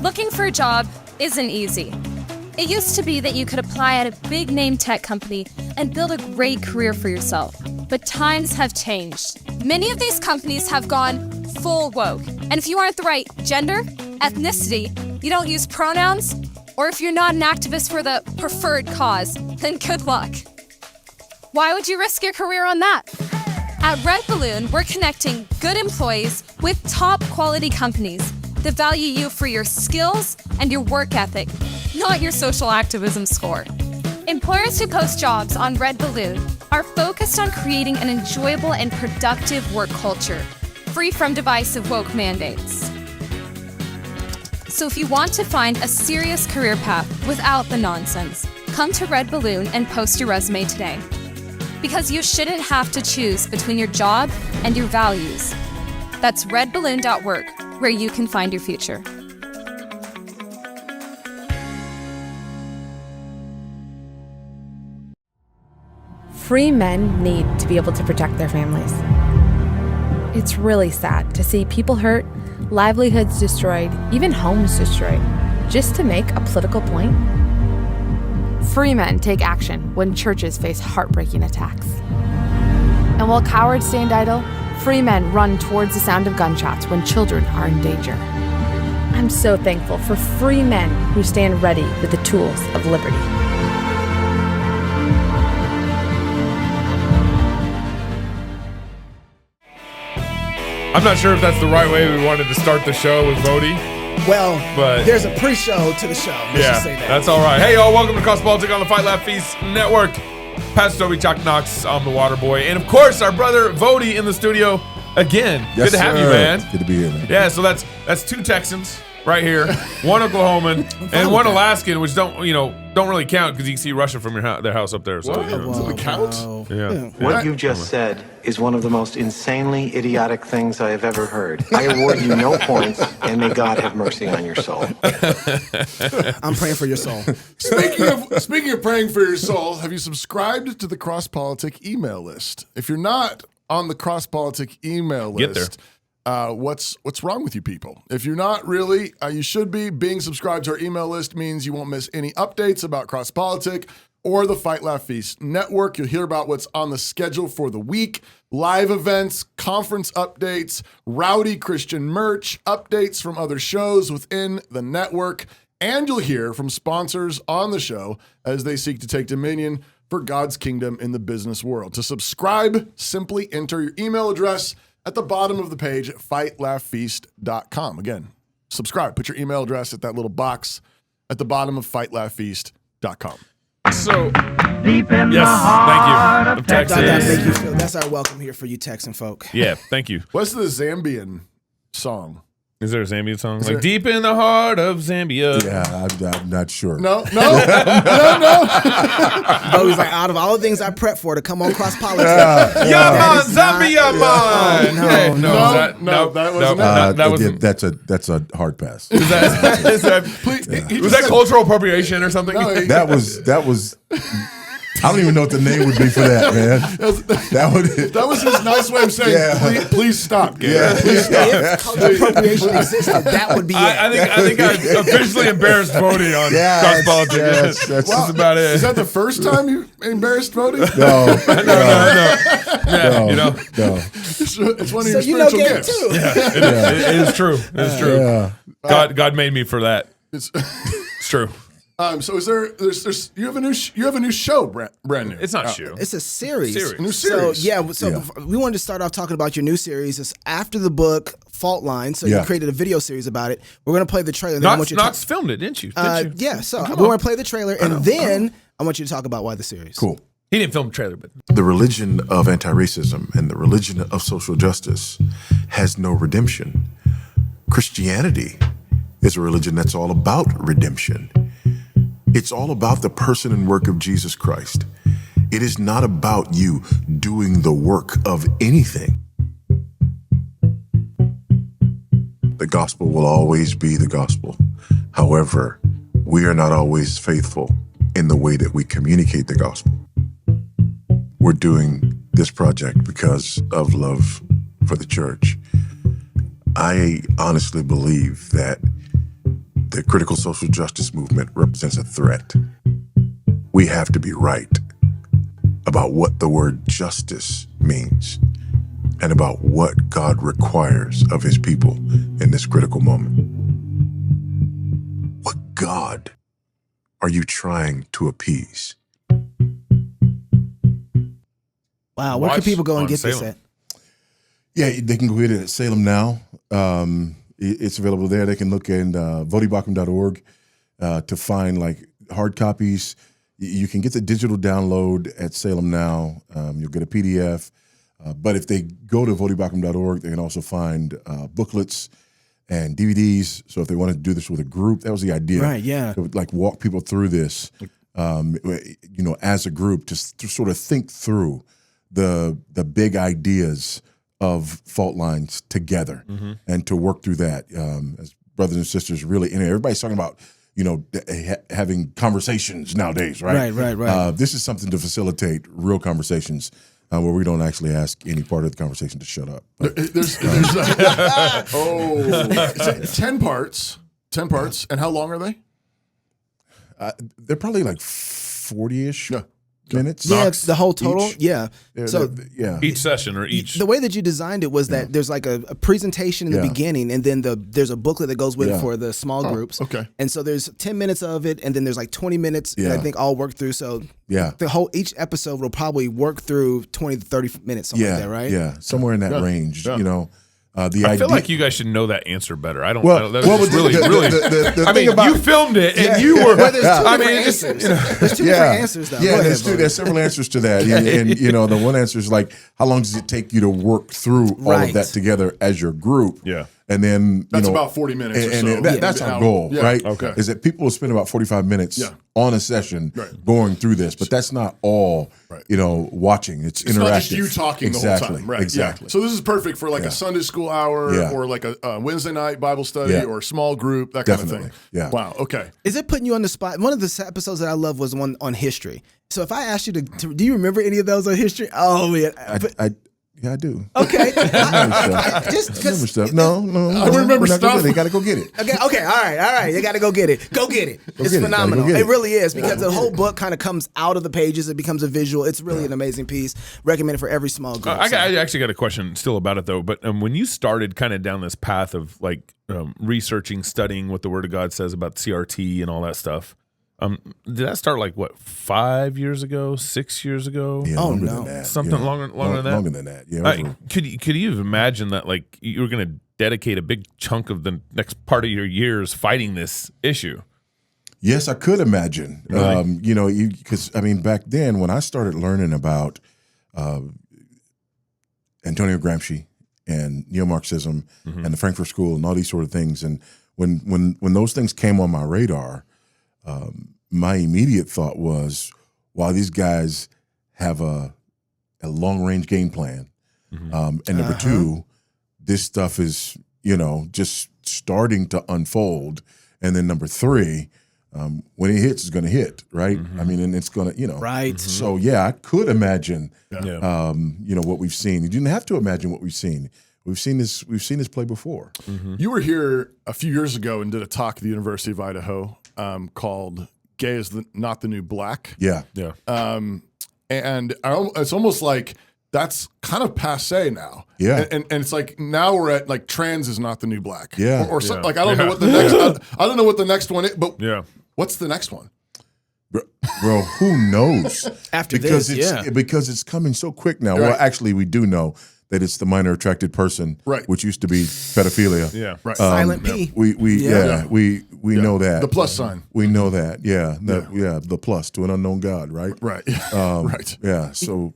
Looking for a job isn't easy. It used to be that you could apply at a big name tech company and build a great career for yourself. But times have changed. Many of these companies have gone full woke. And if you aren't the right gender, ethnicity, you don't use pronouns, or if you're not an activist for the preferred cause, then good luck. Why would you risk your career on that? At Red Balloon, we're connecting good employees with top quality companies that value you for your skills and your work ethic, not your social activism score. Employers who post jobs on Red Balloon are focused on creating an enjoyable and productive work culture, free from divisive woke mandates. So if you want to find a serious career path without the nonsense, come to Red Balloon and post your resume today. Because you shouldn't have to choose between your job and your values. That's redballoon.work, where you can find your future. Free men need to be able to protect their families. It's really sad to see people hurt, livelihoods destroyed, even homes destroyed, just to make a political point. Free men take action when churches face heartbreaking attacks. And while cowards stand idle, free men run towards the sound of gunshots when children are in danger. I'm so thankful for free men who stand ready with the tools of liberty. I'm not sure if that's the right way we wanted to start the show with Voddie. Well, but there's a pre-show to the show. Let's just say that. That's all right. Hey, y'all, welcome to CrossPolitic on the Fight Laugh Feast Network. Pastor Toby Chalk Knox, I'm the Water Boy. And, of course, our brother Voddie in the studio again. Yes, good to have you, man. Good to be here, man. Yeah, so that's two Texans right here, one Oklahoman, and one Alaskan, which don't really count because you can see Russia from their house up there. So, Does it count? Yeah. What you've just said is one of the most insanely idiotic things I have ever heard. I award you no points, and may God have mercy on your soul. I'm praying for your soul. Speaking of praying for your soul, have you subscribed to the CrossPolitic email list? If you're not on the CrossPolitic email Get list, what's wrong with you people? If you're not really, you should be. Being subscribed to our email list means you won't miss any updates about CrossPolitic or the Fight Laugh Feast Network. You'll hear about what's on the schedule for the week, live events, conference updates, rowdy Christian merch, updates from other shows within the network, and you'll hear from sponsors on the show as they seek to take dominion for God's kingdom in the business world. To subscribe, simply enter your email address at the bottom of the page at fightlaughfeast.com. Again, subscribe. Put your email address at that little box at the bottom of fightlaughfeast.com. So, thank you. Of Texas. That make you feel, that's our welcome here for you Texan folk. Yeah, thank you. What's the Zambian song? Is there a Zambian song? Like Deep in the Heart of Zambia. Yeah, I'm not sure. No. But he's like, out of all the things I prepped for to come on CrossPolitic. Man, Zambia, man. That wasn't. That's a hard pass. Was that cultural appropriation or something? No, that was. I don't even know what the name would be for that, man. That was his nice way of saying, please stop, Gabe. Yeah. Please stop. If cultural appropriation existed, that would be it. I think I officially embarrassed Voddie on CrossPolitic. Yes, that's about it. Is that the first time you embarrassed Voddie? No. It's one of your spiritual gifts. Too. It is true. It is true. Yeah. God made me for that. It's true. So is there's you have a new show brand new. It's not a show. It's a series. A new series. So we wanted to start off talking about your new series. It's after the book Fault Line. So you created a video series about it. We're going to play the trailer. Knox filmed it, didn't you? Yeah. So we want to play the trailer, and then I want you to talk about why the series. Cool. He didn't film the trailer, but The religion of anti-racism and the religion of social justice has no redemption. Christianity is a religion that's all about redemption. It's all about the person and work of Jesus Christ. It is not about you doing the work of anything. The gospel will always be the gospel. However, we are not always faithful in the way that we communicate the gospel. We're doing this project because of love for the church. I honestly believe that the critical social justice movement represents a threat. We have to be right about what the word justice means and about what God requires of his people in this critical moment. What God are you trying to appease? Wow, where can people go and get this at? Yeah, they can go get it at Salem Now. It's available there. They can look in VoddieBaucham.org to find like hard copies. You can get the digital download at Salem Now. You'll get a PDF. But if they go to VoddieBaucham.org, they can also find booklets and DVDs. So if they wanted to do this with a group, that was the idea. Right, yeah. To like walk people through this, as a group, to sort of think through the big ideas of fault lines together and to work through that as brothers and sisters. Really, and everybody's talking about having conversations nowadays, right? Right. This is something to facilitate real conversations where we don't actually ask any part of the conversation to shut up. There's 10 parts. 10 parts. And how long are they? They're probably like 40-ish minutes. Yeah, the whole total. Yeah. So each session or each. The way that you designed it was that there's like a presentation in the beginning, and then there's a booklet that goes with it for the small groups. Okay. And so there's 10 minutes of it, and then there's like 20 minutes. Yeah. I think all work through. So each episode will probably work through 20 to 30 minutes, something like that, right? Yeah, somewhere in that range. Yeah. I feel like you guys should know that answer better. I don't. Well, that's just really. The I mean, you filmed it, and you were. Well, there's two different answers, though. Yeah, there's several answers to that. And the one answer is like, how long does it take you to work through all of that together as your group? Yeah. And then that's about 40 minutes or so. That's our goal, right? Okay. Is that people will spend about 45 minutes on a session going through this, but that's not all, watching. It's interactive. Not just you talking the whole time. Right. Exactly. Yeah. So this is perfect for like a Sunday school hour or like a Wednesday night Bible study or a small group, that kind of thing. Yeah. Wow. Okay. Is it putting you on the spot? One of the episodes that I love was one on history. So if I asked you to do you remember any of those on history? Oh, man. Yeah, I do. Okay. Just remember stuff. No. I remember stuff. You got to go get it. Okay. All right. You got to go get it. Go get it. It's phenomenal. It really is, because the whole book kind of comes out of the pages. It becomes a visual. It's really an amazing piece. Recommended for every small group. I actually got a question still about it though. But when you started kind of down this path of like researching, studying what the Word of God says about CRT and all that stuff. Did that start like 5 years ago, 6 years ago? Yeah, oh longer no, than that. Something longer than that. Longer than that. Yeah. Could you imagine that like you were going to dedicate a big chunk of the next part of your years fighting this issue? Yes, I could imagine. Really? Because back then when I started learning about Antonio Gramsci and neo-Marxism and the Frankfurt School and all these sort of things, and when those things came on my radar. My immediate thought was, wow, these guys have a long-range game plan. And number two, this stuff is, just starting to unfold. And then number three, when it hits, it's going to hit, right? And it's going to, Right. So, I could imagine, what we've seen. You didn't have to imagine what we've seen. We've seen this play before. You were here a few years ago and did a talk at the University of Idaho called "Gay is Not the New Black." Yeah. And it's almost like that's kind of passé now. Yeah. And it's like now we're at like trans is not the new black. Yeah. Or something like I don't know what the next. I don't know what the next one is, but what's the next one? Bro, who knows? Because it's coming so quick now. Right. Well, actually, we do know that it's the minor attracted person, which used to be pedophilia. Yeah, right. Silent P. We know that. The plus sign. We know that. The plus to an unknown God, right? Right. Right. Yeah. So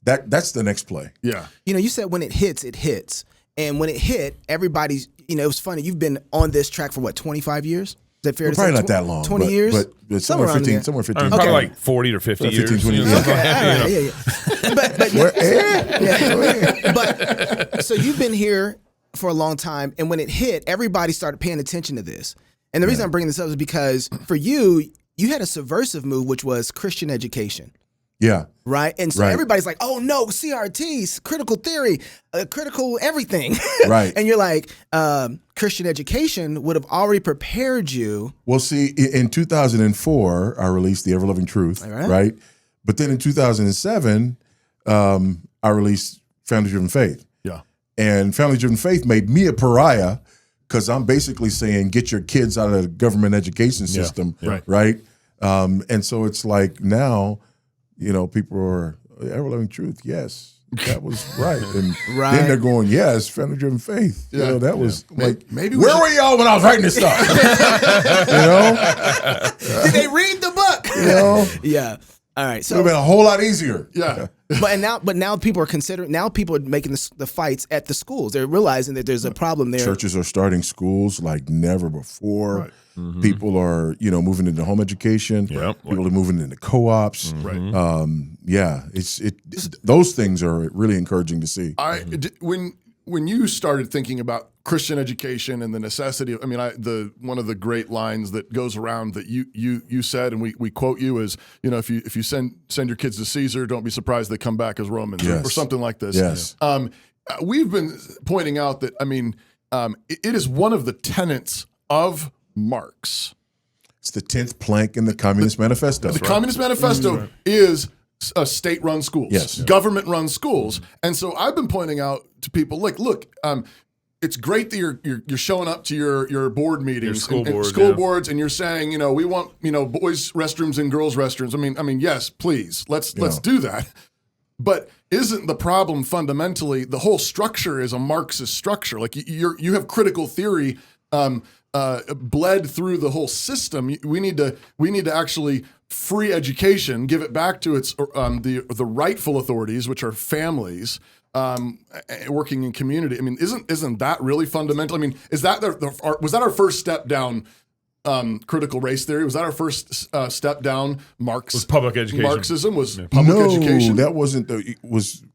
that's the next play. Yeah. You said when it hits, it hits. And when it hit, everybody's, it was funny. You've been on this track for 25 years? Is that fair to say? Probably not that long. 20 years? But somewhere 15. Probably like 40 or 50 years. 15, 20 years. Okay, But so you've been here for a long time, and when it hit, everybody started paying attention to this. And the reason I'm bringing this up is because for you had a subversive move, which was Christian education. Yeah. Right. And so everybody's like, oh no, CRTs, critical theory, critical everything. Right. And you're like, Christian education would have already prepared you. Well, see, in 2004, I released The Ever Loving Truth, right? But then in 2007, I released Family Driven Faith. Yeah. And Family Driven Faith made me a pariah because I'm basically saying, get your kids out of the government education system, right? And so it's like now, people are, Ever Loving Truth, yes. That was right. And then they're going, yes, Family Driven Faith. Yeah. That was like, maybe where were y'all when I was writing this stuff? Did they read the book? Yeah. All right. So it would have been a whole lot easier. Yeah. But now people are considering. Now people are making the fights at the schools. They're realizing that there's a problem there. Churches are starting schools like never before. Right. Mm-hmm. People are, moving into home education. Yep. People are moving into co-ops. Right. Those things are really encouraging to see. When you started thinking about Christian education and the necessity of, one of the great lines that goes around that you said, and we quote you, is, if you send your kids to Caesar, don't be surprised they come back as Romans, or something like this. Yes. We've been pointing out that it is one of the tenets of Marx. It's the 10th plank in the Communist Manifesto. The Communist Manifesto is state-run schools, yes, government-run schools, and so I've been pointing out to people, like, look, it's great that you're showing up to your board meetings, and school boards, and you're saying, we want boys' restrooms and girls' restrooms. Yes, please, let's do that. But isn't the problem fundamentally the whole structure is a Marxist structure? Like you have critical theory bled through the whole system. We need to actually free education, give it back to its the rightful authorities, which are families working in community. Isn't that really fundamental? Is that was that our first step down critical race theory? Was that our first step down Was public education. Marxism was public education? That wasn't.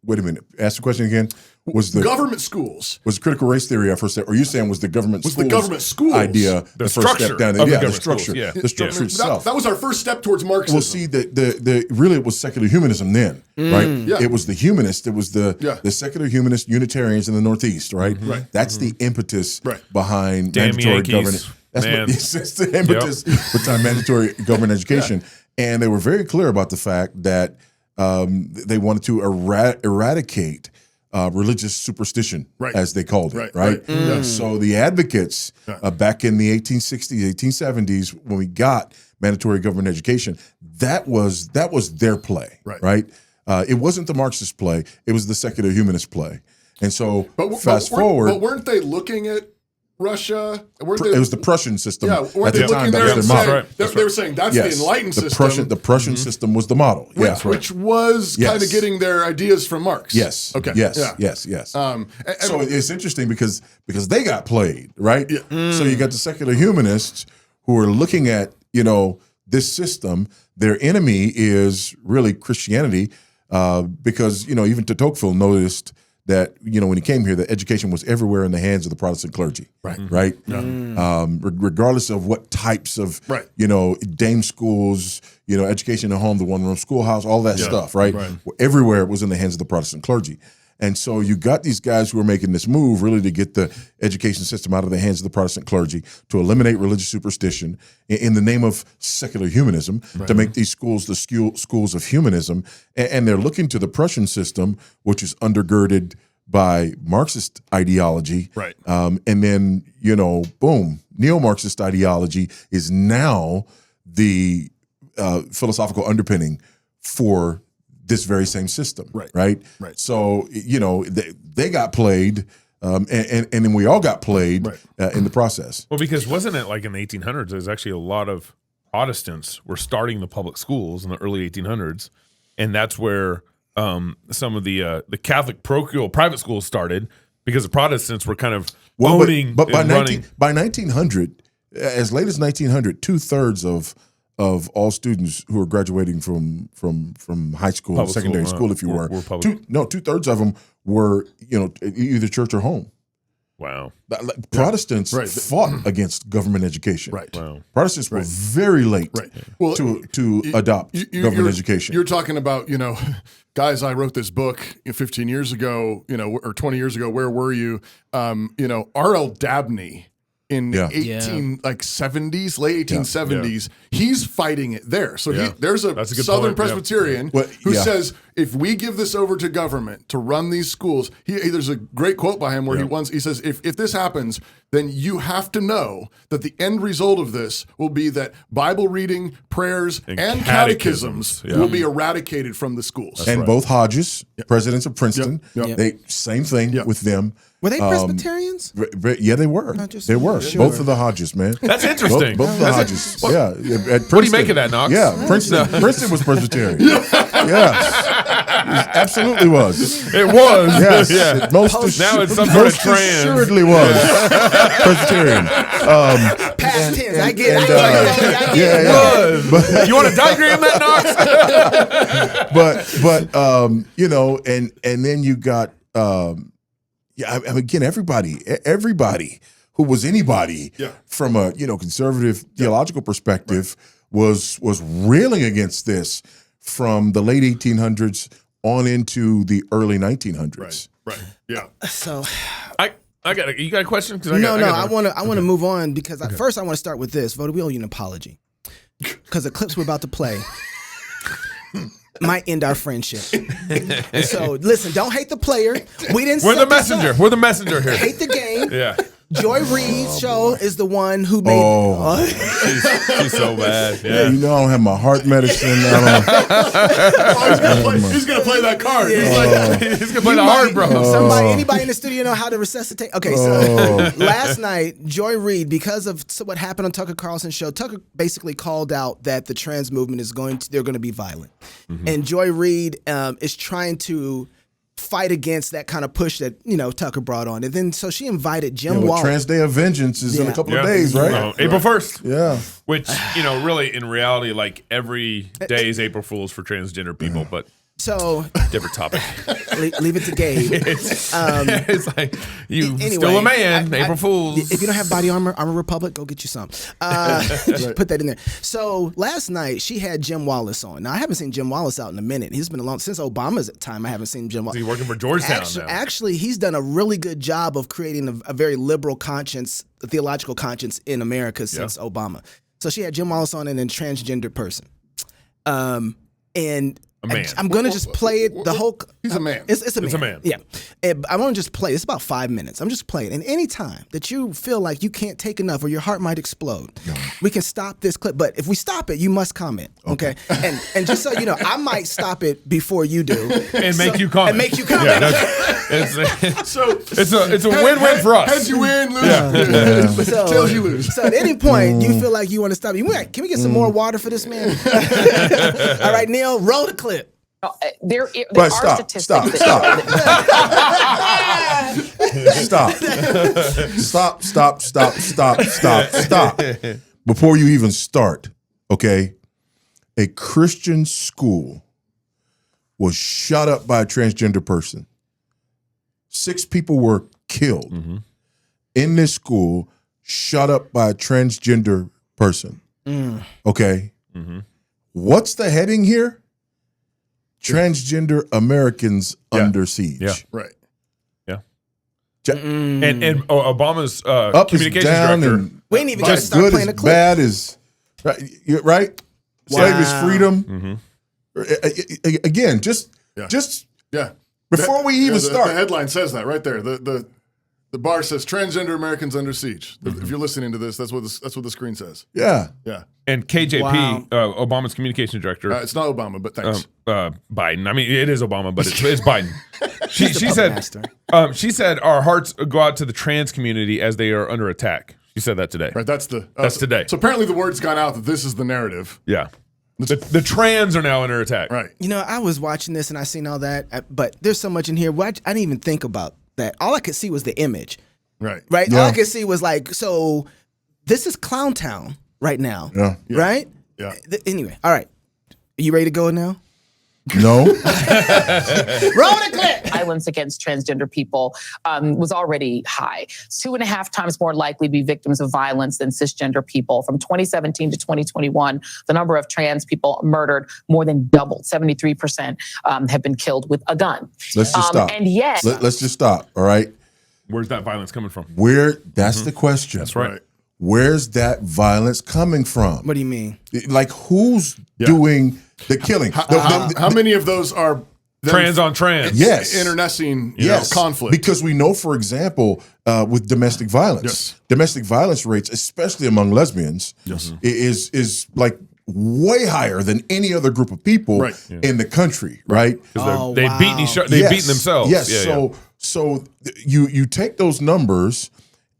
Wait a minute. Ask the question again. Was the government schools? Was critical race theory our first step? Or are you saying was the government schools idea the first step down? The structure. Schools, the structure itself. That was our first step towards Marxism. Well, see, really it was secular humanism then, right? Yeah. It was the humanists. It was the secular humanist Unitarians in the Northeast, right? Right. That's the impetus behind Damn mandatory Yankees. government. That's the impetus behind mandatory government education. And they were very clear about the fact that they wanted to eradicate religious superstition, as they called it, right? So the advocates back in the 1860s, 1870s, when we got mandatory government education, that was their play, right? It wasn't the Marxist play; it was the secular humanist play. And so, fast forward, but weren't they looking at Russia? It was the Prussian system. Yeah, at the time, that was their model. They were saying that's the enlightened system. The Prussian system was the model. Which was kind of getting their ideas from Marx. Yes. Okay. Yes. So it's interesting because they got played, right? Yeah. So you got the secular humanists who are looking at this system. Their enemy is really Christianity, because even de Tocqueville noticed that when he came here, that education was everywhere in the hands of the Protestant clergy, right? Regardless of what types of dame schools, education at home, the one-room schoolhouse, all that stuff, right? Everywhere it was in the hands of the Protestant clergy. And so you got these guys who are making this move really to get the education system out of the hands of the Protestant clergy, to eliminate religious superstition in the name of secular humanism, to make these schools the schools of humanism. And they're looking to the Prussian system, which is undergirded by Marxist ideology. And then, boom, neo-Marxist ideology is now the philosophical underpinning for this very same system, right? So they got played, and then we all got played in the process. Well, because wasn't it like in the 1800s? There's actually a lot of Protestants were starting the public schools in the early 1800s, and that's where some of the Catholic parochial private schools started, because the Protestants were kind of owning. But by 1900, as late as 1900, 2/3 of all students who are graduating from high school, public secondary school, if you were 2/3 of them were either church or home. Wow. Protestants fought against government education. Right. Wow. Protestants were very late Well, to adopt government education. You're talking about, guys, I wrote this book 15 years ago, or 20 years ago. Where were you? R.L. Dabney in 70s, late 1870s, he's fighting it there. So there's a Southern Presbyterian who says, if we give this over to government to run these schools, there's a great quote by him where he says, if this happens, then you have to know that the end result of this will be that Bible reading, prayers, and catechisms will be eradicated from the schools. And both Hodges, presidents of Princeton, they same thing with them. Were they Presbyterians? Yeah, they were. They were. Sure. Both of the Hodges, man. That's interesting. Both of the Hodges. Yeah. At Princeton, What do you make of that, Knox? Yeah, Princeton was Presbyterian. Yes. It absolutely was. It was. Yes. Yeah. Now it's some sort of trans. Assuredly was Presbyterian. Past tense. I get it. It was. You want to diagram that, Knox? but and then you got again everybody who was anybody from a conservative theological perspective was railing against this from the late 1800s on into the early 1900s. Right. Yeah. So you got a question? I want to move on because first I want to start with this. Voddie, we owe you an apology because the clips we're about to play might end our friendship. And so listen, don't hate the player. We're the messenger. We're the messenger here. Hate the game. Yeah. Joy Reid's show is the one who made she's so bad. Yeah. I don't have my heart medicine. He's gonna play that card. He's gonna play the hard, bro. Anybody in the studio know how to resuscitate? Okay, so last night, Joy Reid, because of what happened on Tucker Carlson's show, Tucker basically called out that the trans movement they're going to be violent, and Joy Reid is trying to fight against that kind of push that Tucker brought on, and then so she invited Jim Wallace. Trans Day of Vengeance is in a couple of days, right? April 1st. Yeah. Which really in reality, like every day is April Fool's for transgender people, but so different topic. Leave it to Gabe. It's like still a man. April Fool's. If you don't have body armor, Armor Republic, go get you some. Put that in there. So last night she had Jim Wallace on. Now I haven't seen Jim Wallace out in a minute. He's been since Obama's time. I haven't seen Jim Wallace. He's working for Georgetown now. Actually, he's done a really good job of creating a very liberal conscience, a theological conscience in America since Obama. So she had Jim Wallace on and a transgender person, and. A man. I'm going to just play it. The whole. He's a man. It's a man. It's a man. Yeah. I want to just play. It's about 5 minutes. I'm just playing. And any time that you feel like you can't take enough or your heart might explode, we can stop this clip. But if we stop it, you must comment. Okay. And just so you know, I might stop it before you do. And make you comment. It's a win-win for us. Heads you win, lose. Tails you lose. So at any point you feel like you want to stop, can we get some more water for this man? All right, Neil, roll the clip. There are statistics. Stop. Before you even start, okay? A Christian school was shot up by a transgender person. 6 people were killed in this school, shot up by a transgender person. Okay? What's the heading here? Transgender Americans under siege. Yeah. Right. Yeah. And Obama's up communications down director. and we ain't even got to start good playing as the clip. bad as right. Slavery is freedom. Again, just before we even start. The headline says that right there. The bar says transgender Americans under siege. If you're listening to this, that's what the screen says. Yeah. And KJP, Obama's communications director. It's not Obama, but thanks. Biden. I mean, it is Obama, but it's Biden. She said our hearts go out to the trans community as they are under attack. She said that today. Right. That's today. So apparently the word's gone out that this is the narrative. Yeah. The trans are now under attack. Right. I was watching this and I seen all that, but there's so much in here. I didn't even think about that. All I could see was the image. Right. Yeah. All I could see was so this is Clown Town right now. Yeah. Right? Yeah. Anyway, all right. Are you ready to go now? No. Roll the clip. Violence against transgender people was already high. 2.5 times more likely to be victims of violence than cisgender people. From 2017 to 2021, the number of trans people murdered more than doubled. 73% have been killed with a gun. Let's just stop. And yet, let's just stop. All right. Where's that violence coming from? That's the question. That's right. Where's that violence coming from? What do you mean? Like, who's doing the killing? How many of those are trans on trans? Yes. Internecine Yes. conflict. Because we know, for example, with domestic violence, domestic violence rates, especially among lesbians, is like way higher than any other group of people in the country, right? Because they've beaten themselves. Yes. So you take those numbers,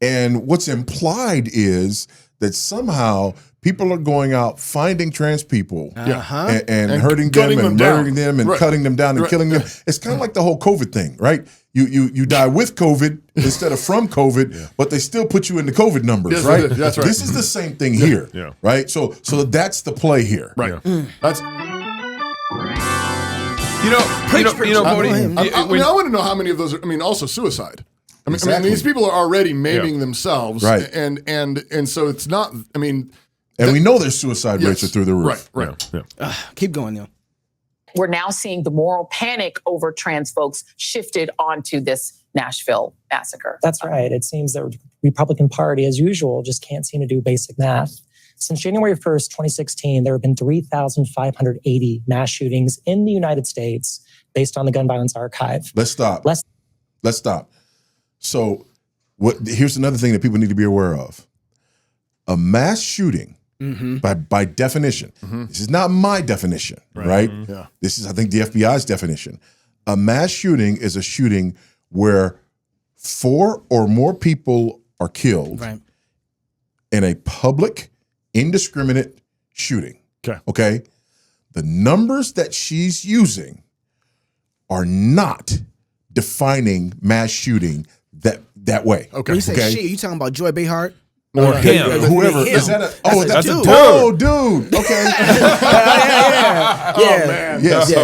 and what's implied is that somehow people are going out finding trans people and hurting them and murdering them and cutting them down and killing them. It's kind of like the whole COVID thing, right? You die with COVID instead of from COVID, but they still put you in the COVID numbers, right? That's right. This is the same thing here, right? So that's the play here, right? That's. Voddie, I want to know how many of those are. I mean, also suicide. I mean, these people are already maiming themselves, right? And so it's not. I mean, and we know their suicide rates are through the roof. Right. Keep going, Neil. we're now seeing the moral panic over trans folks shifted onto this Nashville massacre. That's right. It seems that the Republican Party, as usual, just can't seem to do basic math. Since January 1st, 2016, there have been 3,580 mass shootings in the United States based on the Gun Violence Archive. Let's stop. Let's stop. So here's another thing that people need to be aware of. A mass shooting, by definition, this is not my definition, right? Yeah. This is, I think, the FBI's definition. A mass shooting is a shooting where 4 or more people are killed in a public, indiscriminate shooting. Okay? The numbers that she's using are not defining mass shooting that way. When you say she, you talking about Joy Behar? Or him, whoever. Is that a? Oh, that's a dude. Oh, dude. Okay.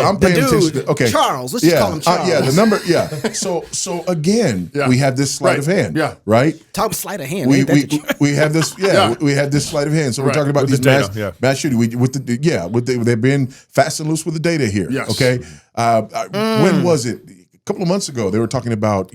I'm paying attention. Okay. Charles. Let's just call him Charles. The number. Yeah. So again, we have this sleight of hand. Yeah. Right. Talk sleight of hand. We have this. We have this sleight of hand. So we're talking about these mass shooting. They're being fast and loose with the data here. Yes. Okay. When was it? A couple of months ago, they were talking about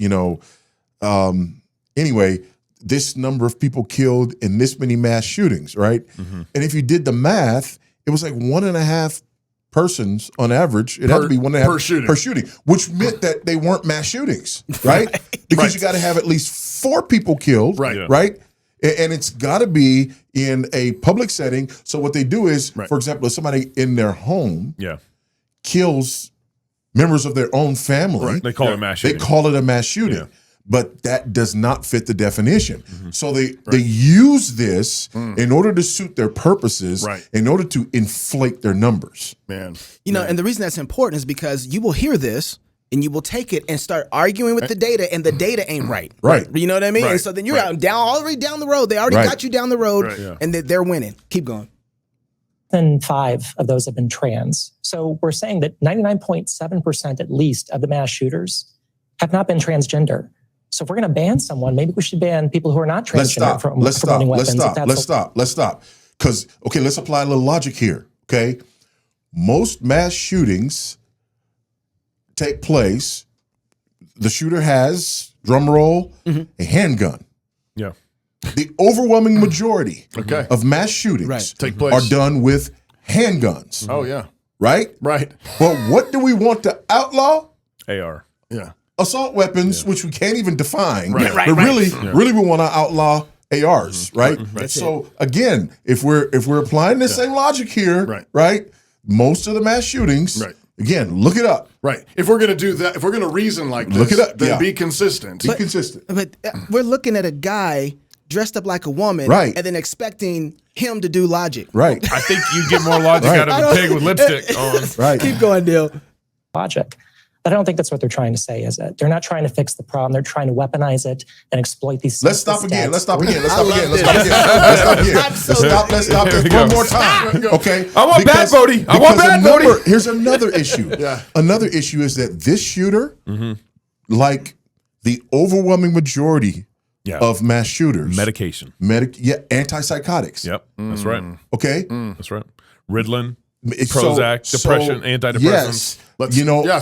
anyway, this number of people killed in this many mass shootings, right? And if you did the math, it was like 1.5 persons on average. It had to be 1.5 per shooting, which meant that they weren't mass shootings, right? Because you got to have at least 4 people killed, right? And it's got to be in a public setting. So what they do is, for example, if somebody in their home kills members of their own family, they call it a mass shooting. They call it a mass shooting. Yeah. But that does not fit the definition. So they use this in order to suit their purposes, in order to inflate their numbers. And the reason that's important is because you will hear this and you will take it and start arguing with the data, and the data ain't right. You know what I mean? And so then you're out all the way down the road. They already got you down the road, and they're winning. Keep going. And 5 of those have been trans. So we're saying that 99.7% at least of the mass shooters have not been transgender. So if we're going to ban someone, maybe we should ban people who are not transgender from promoting weapons. Let's stop. Because, let's apply a little logic here, okay? Most mass shootings take place, the shooter has, drum roll, a handgun. Yeah. The overwhelming majority of mass shootings take place are done with handguns. Oh, yeah. Right? Right. But what do we want to outlaw? AR. Yeah. Assault weapons, which we can't even define, but really we want to outlaw ARs, right? So again, if we're applying the same logic here, right? Most of the mass shootings, again, look it up. Right. If we're going to do that, if we're going to reason like this, look it up. Then be consistent. Be consistent. But we're looking at a guy dressed up like a woman, and then expecting him to do logic. Right. I think you get more logic out of a pig with lipstick on. Keep going, Dale. Logic. But I don't think that's what they're trying to say, is it? They're not trying to fix the problem. They're trying to weaponize it and exploit these. Let's stop again. Let's stop again. Let's I stop love again. Let's this. stop again. Let's stop again. Let's stop this one more time. Okay. I want bad Voddie. I want bad Voddie. Here's another issue. Another issue is that this shooter, like the overwhelming majority of mass shooters, medication, antipsychotics. Yep, that's right. Okay, that's right. Ritalin, Prozac, depression, antidepressants. Yes,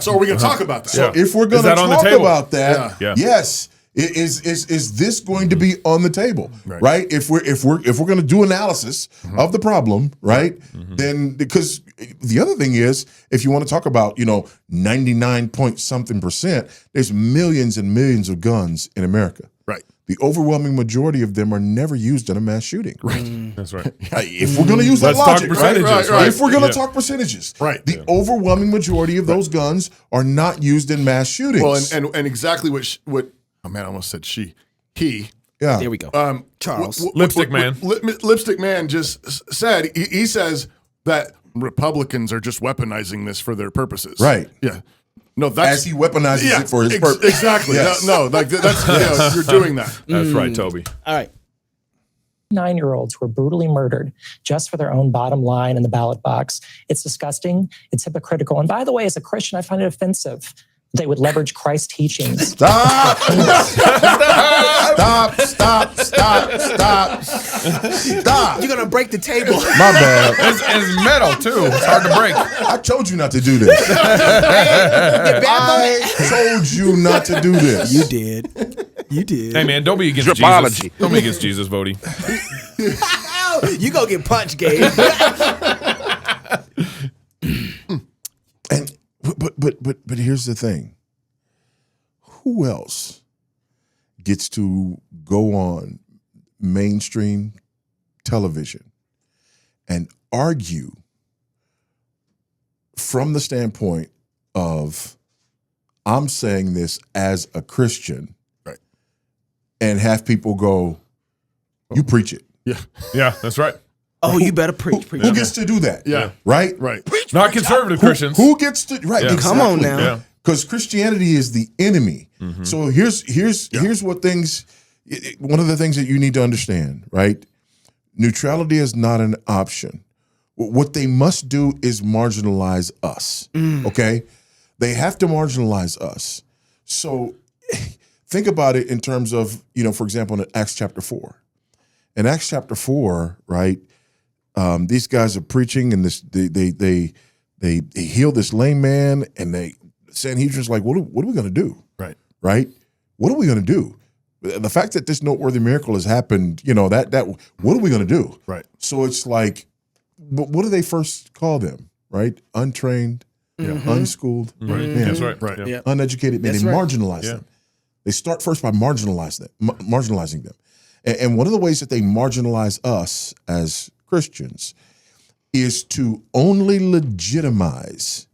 So are we going to talk about that? So if we're going to talk about that, yes, is this going to be on the table? Right? If we're going to do analysis of the problem, right? Then because the other thing is, if you want to talk about 99-point-something%, there's millions and millions of guns in America. Right. The overwhelming majority of them are never used in a mass shooting. Right. That's right. If we're going to use that logic, right? If we're going to talk percentages, the overwhelming majority of those guns are not used in mass shootings. Well, and exactly what oh man, I almost said he. Yeah. There we go. Charles. Lipstick Man. Lipstick Man just said, he says that Republicans are just weaponizing this for their purposes. Right. Yeah. No, that's as he weaponizes it for his purpose. Exactly. Yes. No, like that's you're doing that. That's right, Toby. All right. 9-year-olds who were brutally murdered just for their own bottom line in the ballot box. It's disgusting. It's hypocritical. And by the way, as a Christian, I find it offensive. They would leverage Christ's teachings. Stop! Stop! You're gonna break the table. My bad. It's metal too. It's hard to break. I told you not to do this. I told you not to do this. You did. You did. Hey man, don't be against Jesus. Don't be against Jesus, Voddie. You gonna get punched, Gabe. And but here's the thing. Who else gets to go on mainstream television and argue from the standpoint of I'm saying this as a Christian, right, and have people go, you preach it. Yeah, that's right. Oh, you better preach. Who gets to do that? Yeah. Right? Not conservative Christians. Who gets to Yeah. Come on now. Yeah. Because Christianity is the enemy. So here's what things. One of the things that you need to understand, right? Neutrality is not an option. What they must do is marginalize us. Okay, they have to marginalize us. So think about it in terms of for example, in Acts chapter 4. In Acts chapter 4, right? These guys are preaching, and they heal this lame man, and Sanhedrin's like, what are we going to do? Right? What are we going to do? The fact that this noteworthy miracle has happened, that what are we going to do? Right. So it's like, but what do they first call them? Right? Untrained, unschooled, Right. men, That's right. Right. Yeah. uneducated men. That's They right. marginalize them. They start first by marginalizing them. And one of the ways that they marginalize us as Christians is to only legitimize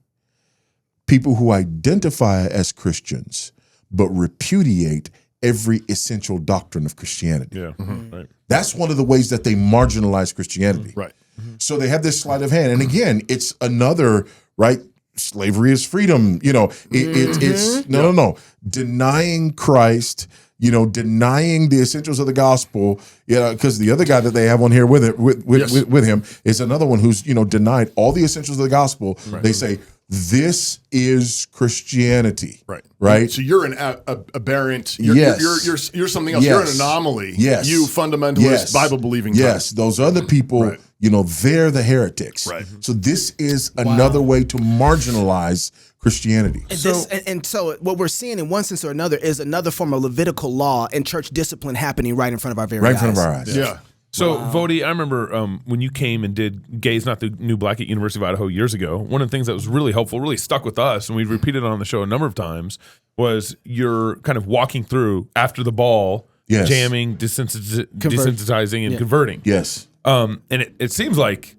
people who identify as Christians but repudiate every essential doctrine of Christianity. Yeah. Right. That's one of the ways that they marginalize Christianity. Right. So they have this sleight of hand. And again, it's another, right? Slavery is freedom. It's no. Denying Christ, denying the essentials of the gospel, because the other guy that they have on here with him is another one who's, denied all the essentials of the gospel. Right. They say, this is Christianity. Right. So you're an aberrant. You're something else. Yes. You're an anomaly. Yes. You fundamentalist, Bible believing. Yes. Those other people, they're the heretics. Right. So this is another way to marginalize Christianity. And so what we're seeing in one sense or another is another form of Levitical law and church discipline happening right in front of our very eyes. Right in front of our eyes. Yeah. So, Voddie, I remember when you came and did Gay's Not the New Black at University of Idaho years ago, one of the things that was really helpful, really stuck with us, and we've repeated it on the show a number of times, was you're kind of walking through after the ball, jamming, desensitizing, and converting. Yes. And it seems like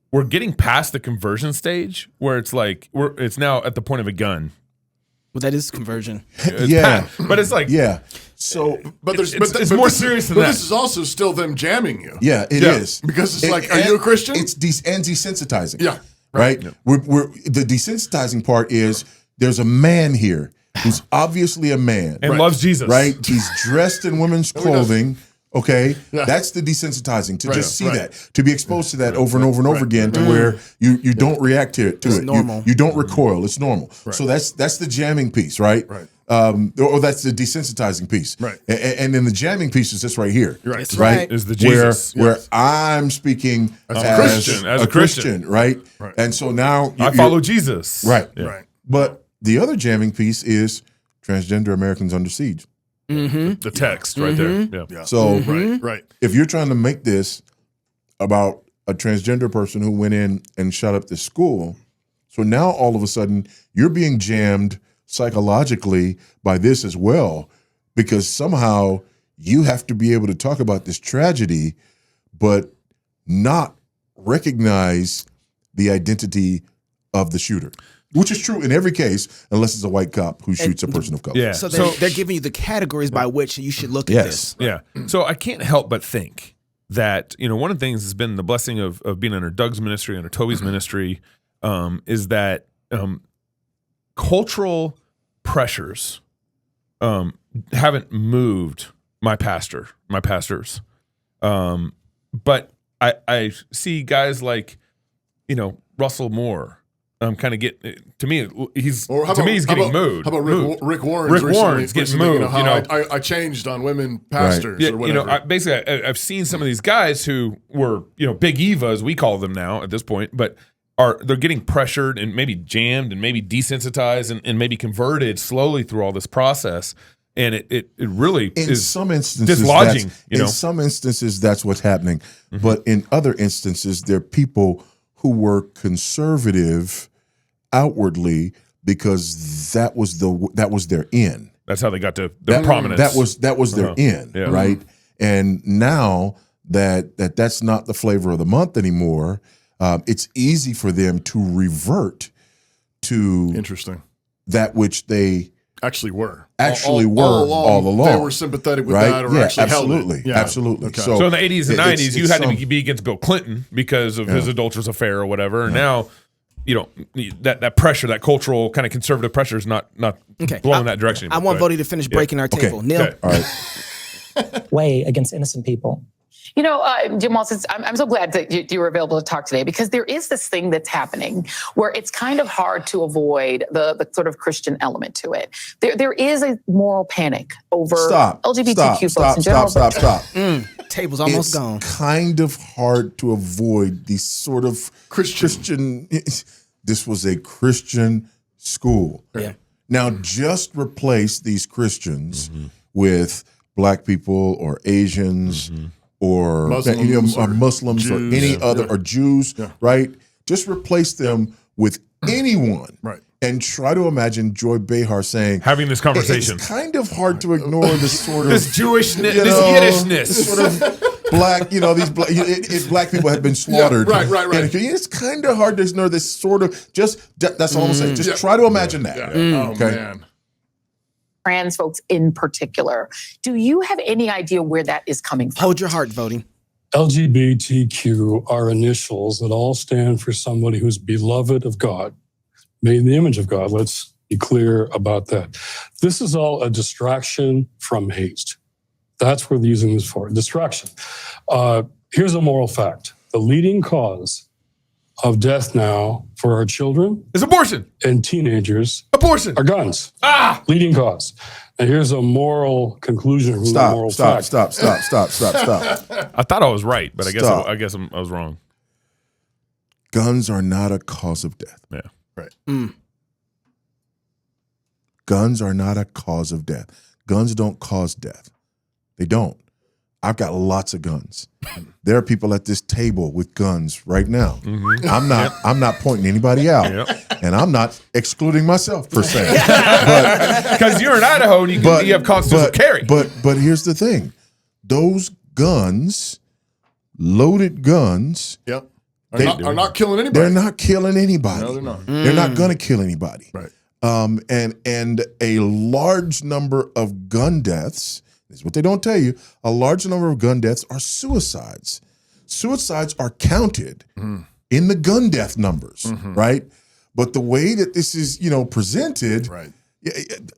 we're getting past the conversion stage where it's like it's now at the point of a gun. Well, that is conversion. But it's like So, but it's more serious than that. But this is also still them jamming you. Yeah, it is because it's like, are you a Christian? It's desensitizing. Yeah, right. We're the desensitizing part is there's a man here who's obviously a man and loves Jesus, right? He's dressed in women's clothing. Okay, that's the desensitizing, to just see that, to be exposed to that over and over and over again, to where you don't react to it. Normal. You don't recoil. It's normal. So that's the jamming piece, right? Or that's the desensitizing piece. Right. And then the jamming piece is this right here. That's right. Is the Jesus. Where I'm speaking as a Christian, right? And so now I follow Jesus. Right. Yeah. Right. But the other jamming piece is transgender Americans under siege. The text right there. Yeah. So Right. if you're trying to make this about a transgender person who went in and shut up this school, so now all of a sudden you're being jammed psychologically by this as well, because somehow you have to be able to talk about this tragedy, but not recognize the identity of the shooter. Which is true in every case, unless it's a white cop who shoots a person of color. Yeah. So they're giving you the categories by which you should look at this. Yeah. So I can't help but think that, one of the things has been the blessing of being under Doug's ministry, under Toby's ministry, is that cultural pressures haven't moved my pastors. But I see guys like, Russell Moore. Kind of get to me. He's getting moved. How about Rick Warren? Rick Warren's getting moved. I changed on women pastors. Yeah, or whatever. I've seen some of these guys who were big Evas, we call them now at this point, but they're getting pressured and maybe jammed and maybe desensitized and maybe converted slowly through all this process. And it really is some instances dislodging. In some instances, that's what's happening. But in other instances, there are people who were conservative outwardly because that was their in. That's how they got to their prominence. That was their in, right? And now that's not the flavor of the month anymore, it's easy for them to revert to that which they actually were all along. They were sympathetic with right? that, or actually absolutely, held it. Yeah. Absolutely. Okay. So in the 80s and 90s, you had to be against Bill Clinton because of his adulterous affair or whatever. And now, that pressure, that cultural kind of conservative pressure is not blowing that direction. I want Voddie to finish breaking our table. Neil. Okay. All right. Way against innocent people. Jim Walton, I'm so glad that you were available to talk today, because there is this thing that's happening where it's kind of hard to avoid the sort of Christian element to it. There is a moral panic over LGBTQ folks in general. Stop. Table's almost gone. It's kind of hard to avoid these sort of Christian. This was a Christian school. Yeah. Now just replace these Christians with black people or Asians. Or Muslims or any other, or Jews, right? Just replace them with anyone, right? And try to imagine Joy Behar saying, having this conversation. It's kind of hard to ignore this sort of this Jewishness, this Yiddishness, this sort of black. These black people have been slaughtered. Right. And it's kind of hard to ignore this sort of. That's all I'm saying. Just try to imagine that. Oh man. Trans folks in particular. Do you have any idea where that is coming from? Hold your heart, Voddie. LGBTQ are initials that all stand for somebody who's beloved of God, made in the image of God. Let's be clear about that. This is all a distraction from hate. That's what we're using this for, distraction. Here's a moral fact. The leading cause of death now for our children is abortion and teenagers. Abortion are guns. Leading cause. And here's a moral conclusion from the moral fact. Stop. I thought I was right, but I guess I was wrong. Guns are not a cause of death. Yeah. Right. Guns are not a cause of death. Guns don't cause death. They don't. I've got lots of guns. There are people at this table with guns right now. I'm not pointing anybody out, and I'm not excluding myself per se. Because you're in Idaho and you have constitutional carry. But here's the thing: those guns, loaded guns, are not killing anybody. They're not killing anybody. No, they're not. They're not going to kill anybody. Right. And a large number of gun deaths. This is what they don't tell you. A large number of gun deaths are suicides. Suicides are counted in the gun death numbers, right? But the way that this is, presented, Right.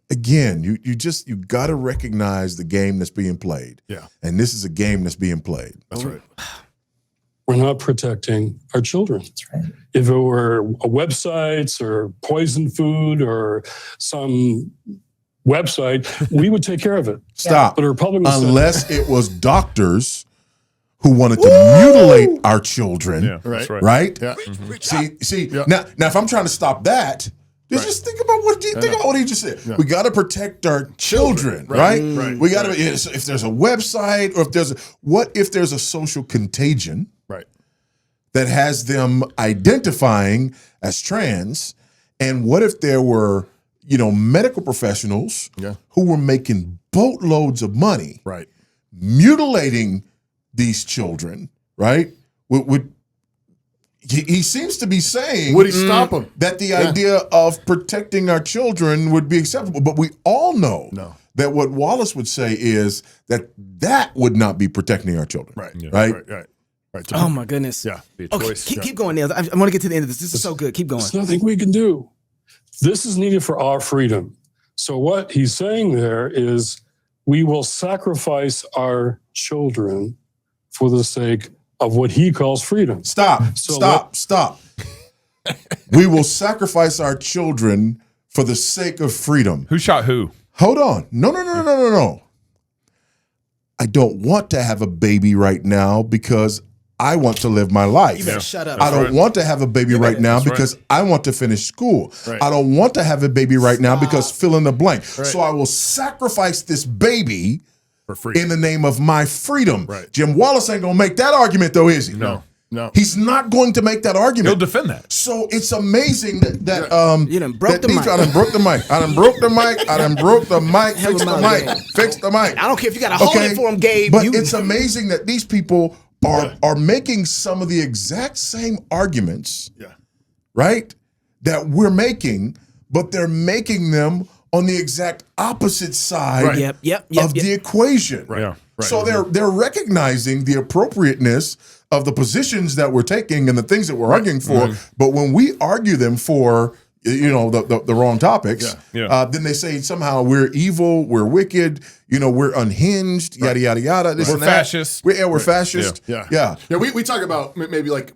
again, you got to recognize the game that's being played. Yeah. And this is a game that's being played. That's right. We're not protecting our children. That's right. If it were websites or poison food or some website, we would take care of it. Stop. But a Republican said- Unless it was doctors who wanted to mutilate our children. Yeah, that's right. Right? Yeah. See. Yeah. Now, if I'm trying to stop that, just think about what he just said. Yeah. We got to protect our children, right? Right. We got to. If there's a website, or if there's a social contagion, Right. that has them identifying as trans, and what if there were, medical professionals who were making boatloads of money, Right. mutilating these children, right? He seems to be saying, Would he stop them? that the idea of protecting our children would be acceptable. But we all know that what Wallace would say is that would not be protecting our children. Right. Yeah. Right. Oh my goodness. Yeah. Be a Okay, choice. keep going, Neil. I want to get to the end of this. This is so good. Keep going. There's nothing we can do. This is needed for our freedom. So what he's saying there is we will sacrifice our children for the sake of what he calls freedom. Stop. We will sacrifice our children for the sake of freedom. Who shot who? Hold on. No. I don't want to have a baby right now because I want to live my life. You better shut up. I don't want to have a baby right now because I want to finish school. Right. I don't want to have a baby right now because fill in the blank. So I will sacrifice this baby For free. in the name of my freedom. Right. Jim Wallace ain't going to make that argument though, is he? No. He's not going to make that argument. He'll defend that. So it's amazing that You done broke the mic. I done broke the mic. I done broke the mic. Hell Fix of the a mic. game. Fix the mic. I don't care if you got to hold it for him, Gabe. But it's amazing that these people are making some of the exact same arguments, right, that we're making, but they're making them on the exact opposite side of the equation. Right. Yeah. Right. So they're recognizing the appropriateness of the positions that we're taking and the things that we're arguing for. But when we argue them for the wrong topics, then they say somehow we're evil, we're wicked, we're unhinged, yada yada yada. This We're and that. fascist. We're fascist. Yeah. We talk about maybe like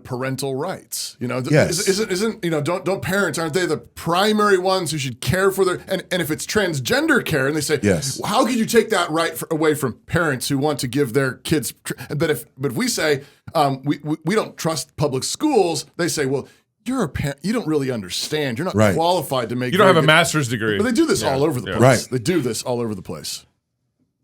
parental rights. Yes. Isn't don't parents, aren't they the primary ones who should care for their and if it's transgender care and they say how could you take that right away from parents who want to give their kids but if we say we don't trust public schools, they say, well, you're a parent. You don't really understand. You're not qualified to make. You don't have a master's degree. But they do this all over the place. Right. They do this all over the place.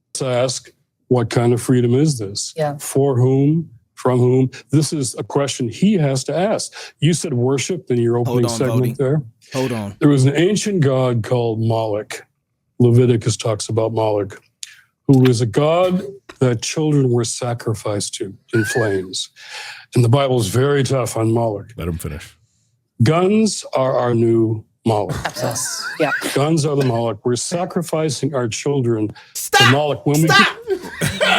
Let's ask, what kind of freedom is this? Yeah. For whom? From whom? This is a question he has to ask. You said worship in your opening segment there. Hold on. There was an ancient god called Moloch. Leviticus talks about Moloch, who was a god that children were sacrificed to in flames. And the Bible is very tough on Moloch. Let him finish. Guns are our new Moloch. Yes. Yeah. Guns are the Moloch. We're sacrificing our children to Moloch.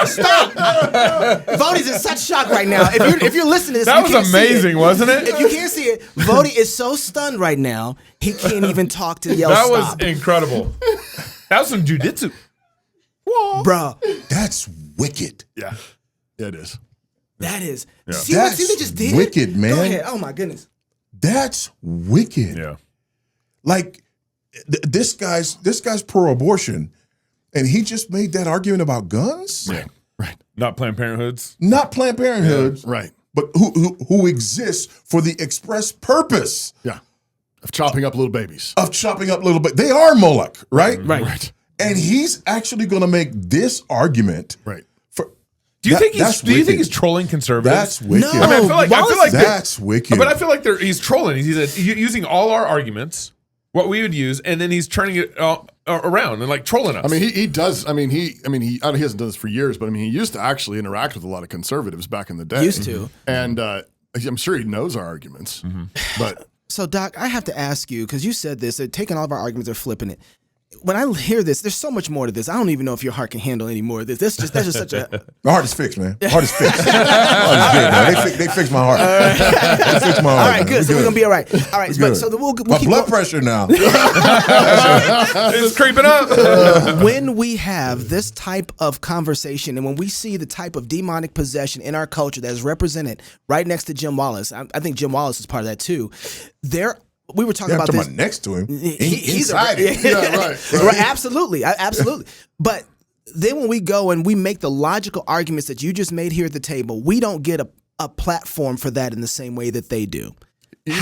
Stop! Voddie's in such shock right now. If you're listening to this, That was amazing, wasn't it? If you can't see it, Voddie is so stunned right now, he can't even talk to yell That stop. was incredible. That was some jujitsu. Bro, That's wicked. Yeah, it is. that is. Yeah. See what they just did? Wicked, man. Go ahead. Oh my goodness. That's wicked. Yeah. Like this guy's pro-abortion, and he just made that argument about guns. Right. Not Planned Parenthoods. Not Planned Parenthood, Right. but who exists for the express purpose Yeah. Of chopping up little babies. of chopping up little bit. They are Moloch, right? Right. And he's actually going to make this argument. Right. For, Do you think that's he's wicked. trolling conservatives? That's wicked. No. I mean, I feel like That's wicked. But I feel like he's trolling. He's using all our arguments, what we would use, and then he's turning it around and like trolling us. I mean, he does. I mean, he hasn't done this for years, but I mean, he used to actually interact with a lot of conservatives back in the day. Used to. And I'm sure he knows our arguments. But So, Doc, I have to ask you, because you said this, they're taking all of our arguments, they're flipping it. when I hear this, there's so much more to this. I don't even know if your heart can handle any more of this. That's just such a. My heart is fixed, man. My heart is fixed. Heart is good, man. They fixed my heart. They fixed my heart. All right, man. good. So we're gonna be all right. All right, but so we'll my keep blood pressure now. It's creeping up. When we have this type of conversation, and when we see the type of demonic possession in our culture that is represented right next to Jim Wallace, I think Jim Wallace is part of that too. We were talking about this. Next to him. He's inside it. Yeah, right. Right, absolutely. But then when we go and we make the logical arguments that you just made here at the table, we don't get a platform for that in the same way that they do.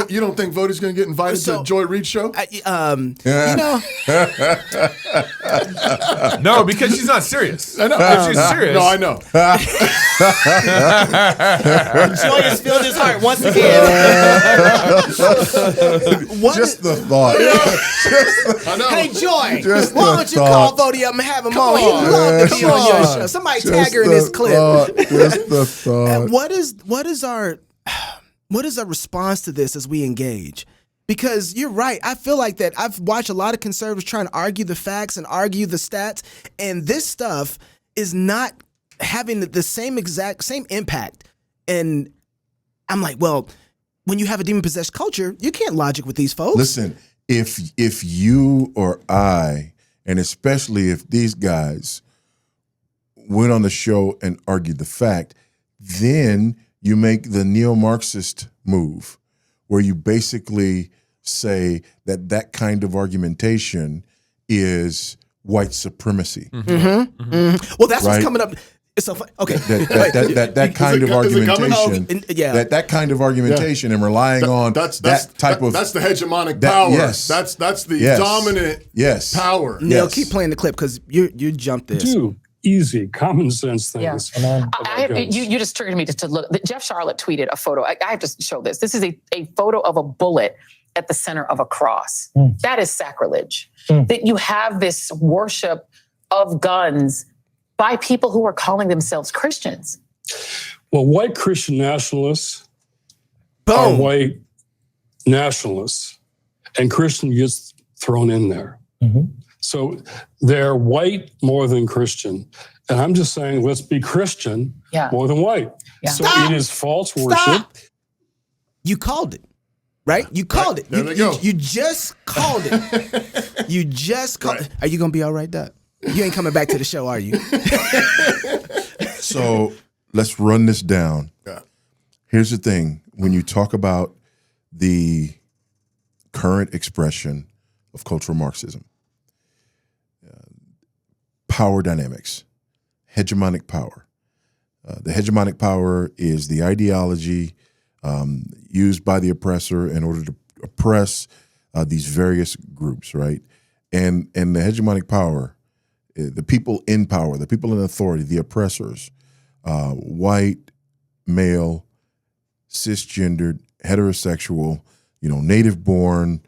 You don't think Voddie's going to get invited to Joy Reid's show? No, because she's not serious. I know. If she's serious. No, I know. Joy has filled his heart once again. Just the thought. I know. Hey, Joy, Just why the don't you thought. call Voddie up and have him on? He'd love to be on your show. Somebody tag her in this clip. Just the thought. What is our response to this as we engage? Because you're right. I feel like that I've watched a lot of conservatives trying to argue the facts and argue the stats, and this stuff is not having the same impact. And I'm like, well, when you have a demon-possessed culture, you can't logic with these folks. Listen, if you or I, and especially if these guys went on the show and argued the fact, then you make the neo-Marxist move where you basically say that kind of argumentation is white supremacy. Well, that's what's coming up. It's so funny. Okay. That kind of argumentation. That kind of argumentation and relying on that type of. That's the hegemonic power. Yes. That's the dominant power. Neil, keep playing the clip because you jumped this. Do easy, common sense things. Yeah. You just triggered me to look. Jeff Charlotte tweeted a photo. I have to show this. This is a photo of a bullet at the center of a cross. That is sacrilege. That you have this worship of guns by people who are calling themselves Christians. Well, white Christian nationalists are white nationalists, and Christian gets thrown in there. So they're white more than Christian. And I'm just saying, let's be Christian more than white. Yeah. So it is false worship. You called it, right? You called it. You just called it. You just called it. Are you going to be all right, Doug? You ain't coming back to the show, are you? So let's run this down. Yeah. Here's the thing. When you talk about the current expression of cultural Marxism, power dynamics, hegemonic power. The hegemonic power is the ideology used by the oppressor in order to oppress these various groups, right? And the hegemonic power, the people in power, the people in authority, the oppressors, white, male, cisgendered, heterosexual, native-born,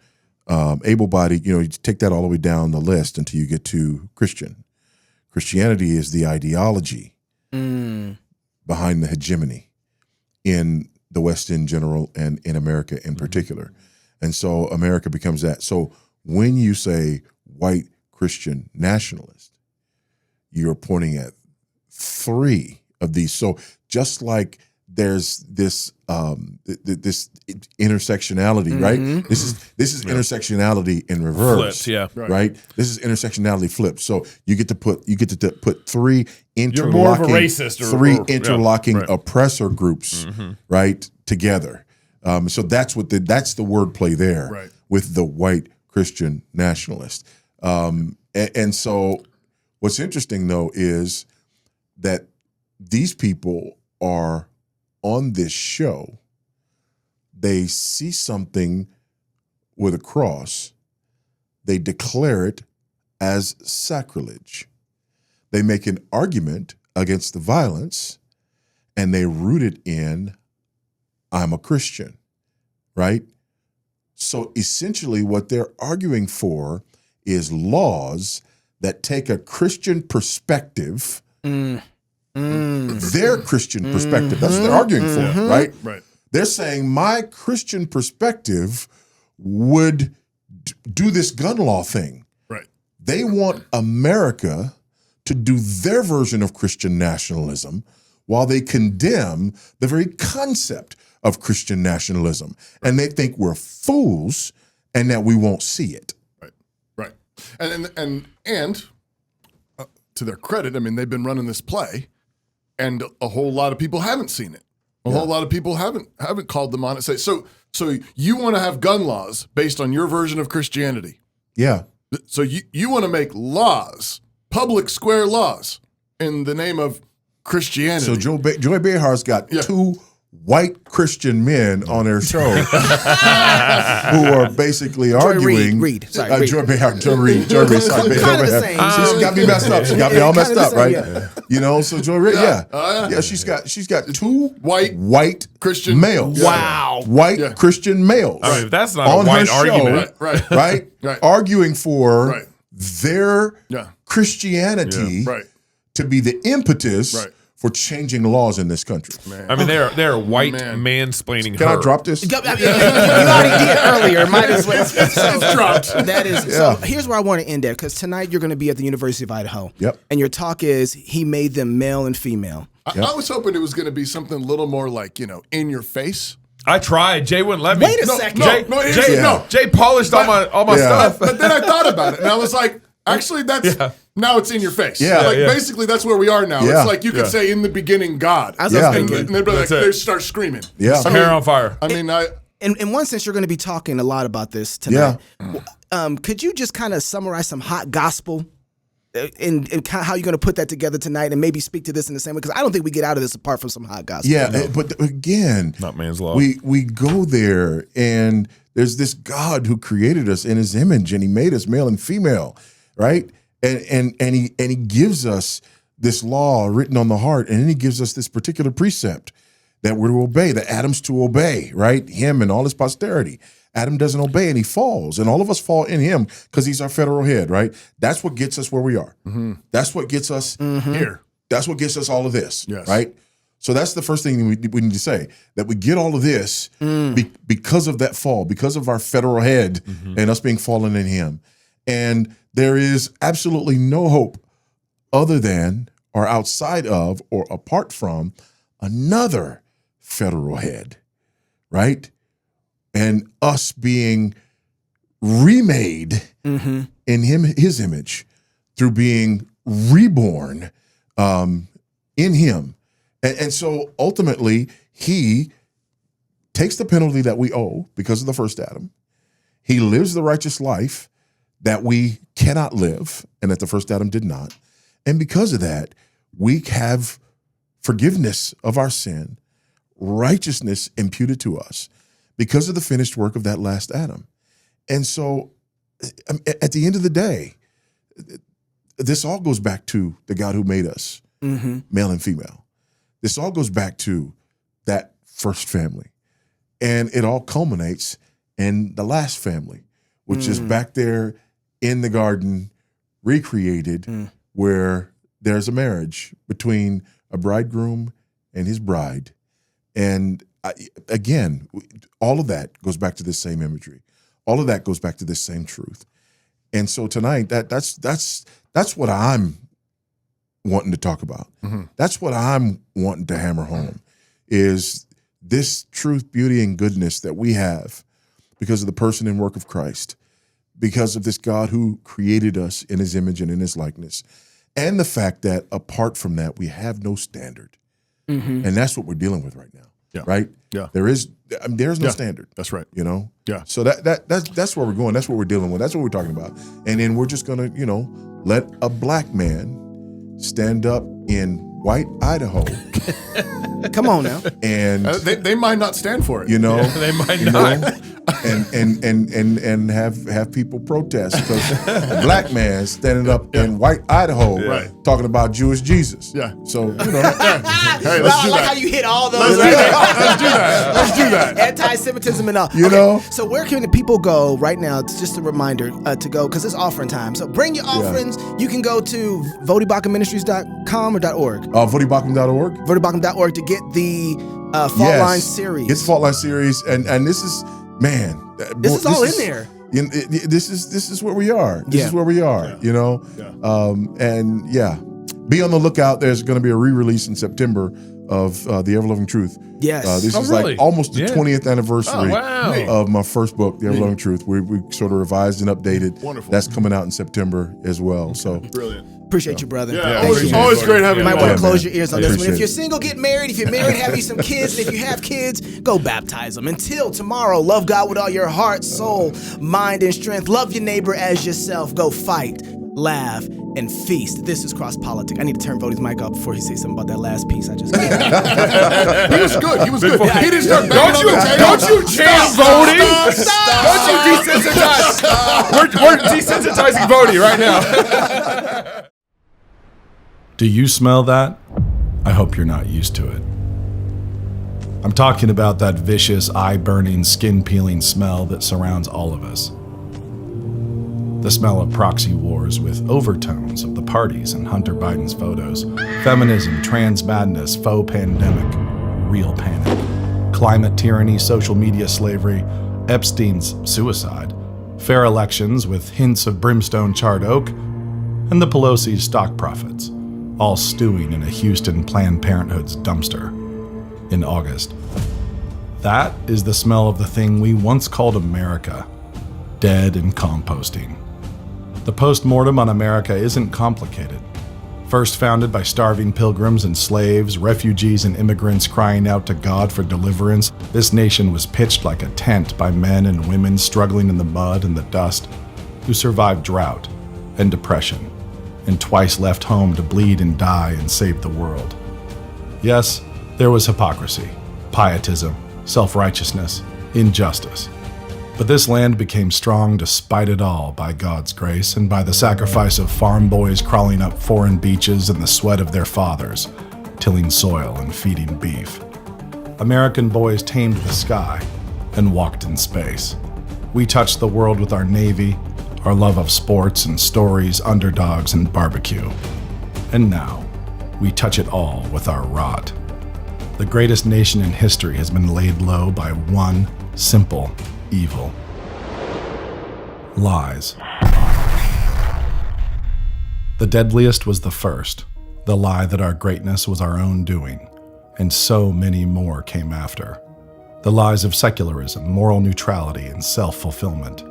able-bodied, you take that all the way down the list until you get to Christian. Christianity is the ideology behind the hegemony in the West in general and in America in particular. And so America becomes that. So when you say white Christian nationalist, you're pointing at three of these. So just like there's this this intersectionality, right? This is intersectionality in reverse, flipped, right? This is intersectionality flipped. So you get to put three You're more of a racist interlocking oppressor groups, right, together. So that's the wordplay there with the white Christian nationalist. And so what's interesting though is that these people are on this show. They see something with a cross. They declare it as sacrilege. They make an argument against the violence, and they root it in, I'm a Christian, right? So essentially what they're arguing for is laws that take a Christian perspective, their Christian perspective. That's what they're arguing for, right? Right. They're saying my Christian perspective would do this gun law thing. Right. They want America to do their version of Christian nationalism while they condemn the very concept of Christian nationalism. And they think we're fools and that we won't see it. Right. And to their credit, I mean, they've been running this play and a whole lot of people haven't seen it. A whole lot of people haven't called them on it. Say, so you want to have gun laws based on your version of Christianity. Yeah. So you want to make laws, public square laws, in the name of Christianity. So Joy Behar's got two white Christian men on their show who are basically arguing. Reed. Joy Behar, Joy Reed. Sorry, kind of the same. She got me messed up. She got me all messed up, right? Yeah. You know, so Joy Reed, she's got two white Christian males. Wow. White Christian males. I mean, that's not on a white her argument. show, right? Arguing for their Christianity to be the impetus for changing laws in this country. I mean, they're white mansplaining. Can I drop this? You already did earlier. Might as well. It's dropped. That is. So here's where I want to end it, because tonight you're going to be at the University of Idaho. Yep. And your talk is he made them male and female. I was hoping it was going to be something a little more like, in your face. I tried. Jay wouldn't let me. Wait a second. Jay polished all my stuff. But then I thought about it, and I was like, actually, that's now it's in your face. Basically, that's where we are now. Yeah. It's like you could say in the beginning, God. As I was And thinking. they'd be like, they start screaming. Yeah. Hair on fire. I mean, In one sense, you're going to be talking a lot about this tonight. Could you just kind of summarize some hot gospel and how you're going to put that together tonight, and maybe speak to this in the same way? Because I don't think we get out of this apart from some hot gospel. Yeah, but again, not man's law. We go there, and there's this God who created us in His image, and He made us male and female, right? And He gives us this law written on the heart, and then He gives us this particular precept that we're to obey, that Adam's to obey, right? Him and all his posterity. Adam doesn't obey and he falls, and all of us fall in him because he's our federal head, right? That's what gets us where we are. Mm-hmm. That's what gets us here. That's what gets us all of this, right? So that's the first thing we need to say, that we get all of this because of that fall, because of our federal head and us being fallen in him. And there is absolutely no hope other than or outside of or apart from another federal head, right? And us being remade in his image through being reborn in him. And so ultimately, he takes the penalty that we owe because of the first Adam. He lives the righteous life that we cannot live and that the first Adam did not. And because of that, we have forgiveness of our sin, righteousness imputed to us because of the finished work of that last Adam. And so at the end of the day, this all goes back to the God who made us, male and female. This all goes back to that first family. And it all culminates in the last family, which is back there in the garden, recreated, where there's a marriage between a bridegroom and his bride. And again, all of that goes back to this same imagery. All of that goes back to this same truth. And so tonight, that's what I'm wanting to talk about. That's what I'm wanting to hammer home, is this truth, beauty, and goodness that we have because of the person and work of Christ, because of this God who created us in his image and in his likeness, and the fact that apart from that, we have no standard. And that's what we're dealing with right now, right? Yeah. There's no standard. That's right. You know? Yeah. So that's where we're going. That's what we're dealing with. That's what we're talking about. And then we're just going to, let a black man stand up in white Idaho. Come on now. And they might not stand for it. They might not. And have people protest because a black man standing up in white Idaho talking about Jewish Jesus. Yeah. So, Hey, let's do that. How you hit all those. Let's do that. Anti-Semitism and all. know? So where can the people go right now? It's just a reminder to go, because it's offering time. So bring your offerings. You can go to VoddieBauchamMinistries.com or .org. VoddieBaucham.org. VoddieBaucham.org to get the Fault Line series. It's Fault Line series. And this is, man. This is all in there. This is where we are. This is where we are. You know, and be on the lookout. There's going to be a re-release in September of The Ever-Loving Truth. Yes. This is like almost the 20th anniversary of my first book, The Ever-Loving Truth. We sort of revised and updated. Wonderful. That's coming out in September as well. So brilliant. Appreciate you, brother. Yeah, always great having you. You might want to close your ears on this one. Appreciate If you're it. single, get married. If you're married, have you some kids. And if you have kids, go baptize them. Until tomorrow, love God with all your heart, soul, mind, and strength. Love your neighbor as yourself. Go fight, laugh, and feast. This is CrossPolitic. I need to turn Voddie's mic up before he says something about that last piece I just made. He was good. He was good. He didn't start Don't you jam Voddie! Don't you desensitize! We're desensitizing Voddie right now. Do you smell that? I hope you're not used to it. I'm talking about that vicious, eye-burning, skin-peeling smell that surrounds all of us. The smell of proxy wars with overtones of the parties in Hunter Biden's photos, feminism, trans madness, faux pandemic, real panic, climate tyranny, social media slavery, Epstein's suicide, fair elections with hints of brimstone charred oak, and the Pelosi's stock profits, all stewing in a Houston Planned Parenthood's dumpster in August. That is the smell of the thing we once called America, dead and composting. The post-mortem on America isn't complicated. First founded by starving pilgrims and slaves, refugees and immigrants crying out to God for deliverance, this nation was pitched like a tent by men and women struggling in the mud and the dust, who survived drought and depression, and twice left home to bleed and die and save the world. Yes, there was hypocrisy, pietism, self-righteousness, injustice. But this land became strong despite it all by God's grace and by the sacrifice of farm boys crawling up foreign beaches in the sweat of their fathers, tilling soil and feeding beef. American boys tamed the sky and walked in space. We touched the world with our Navy, our love of sports and stories, underdogs, and barbecue. And now, we touch it all with our rot. The greatest nation in history has been laid low by one simple evil: lies. The deadliest was the first, the lie that our greatness was our own doing, and so many more came after. The lies of secularism, moral neutrality, and self-fulfillment,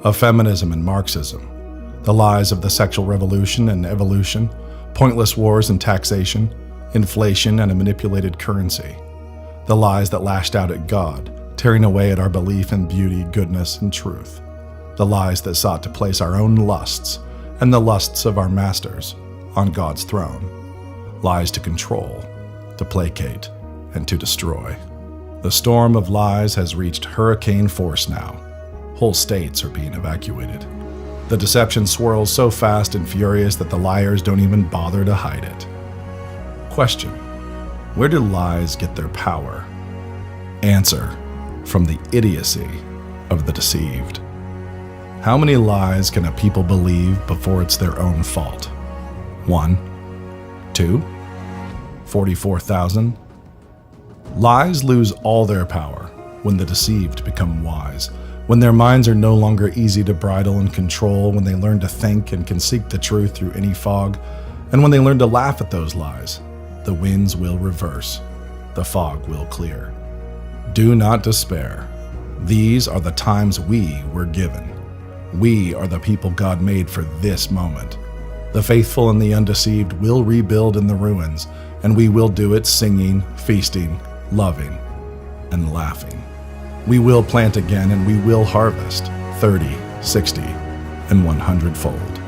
of feminism and Marxism, the lies of the sexual revolution and evolution, pointless wars and taxation, inflation and a manipulated currency, the lies that lashed out at God, tearing away at our belief in beauty, goodness, and truth, the lies that sought to place our own lusts and the lusts of our masters on God's throne, lies to control, to placate, and to destroy. The storm of lies has reached hurricane force now. Whole states are being evacuated. The deception swirls so fast and furious that the liars don't even bother to hide it. Question: where do lies get their power? Answer: from the idiocy of the deceived. How many lies can a people believe before it's their own fault? 1, 2, 44,000? Lies lose all their power when the deceived become wise, when their minds are no longer easy to bridle and control, when they learn to think and can seek the truth through any fog, and when they learn to laugh at those lies. The winds will reverse, the fog will clear. Do not despair. These are the times we were given. We are the people God made for this moment. The faithful and the undeceived will rebuild in the ruins, and we will do it singing, feasting, loving, and laughing. We will plant again, and we will harvest 30, 60, and 100-fold.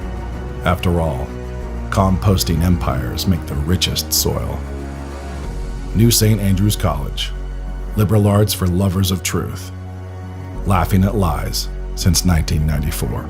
After all, composting empires make the richest soil. New St. Andrews College. Liberal arts for lovers of truth. Laughing at lies since 1994.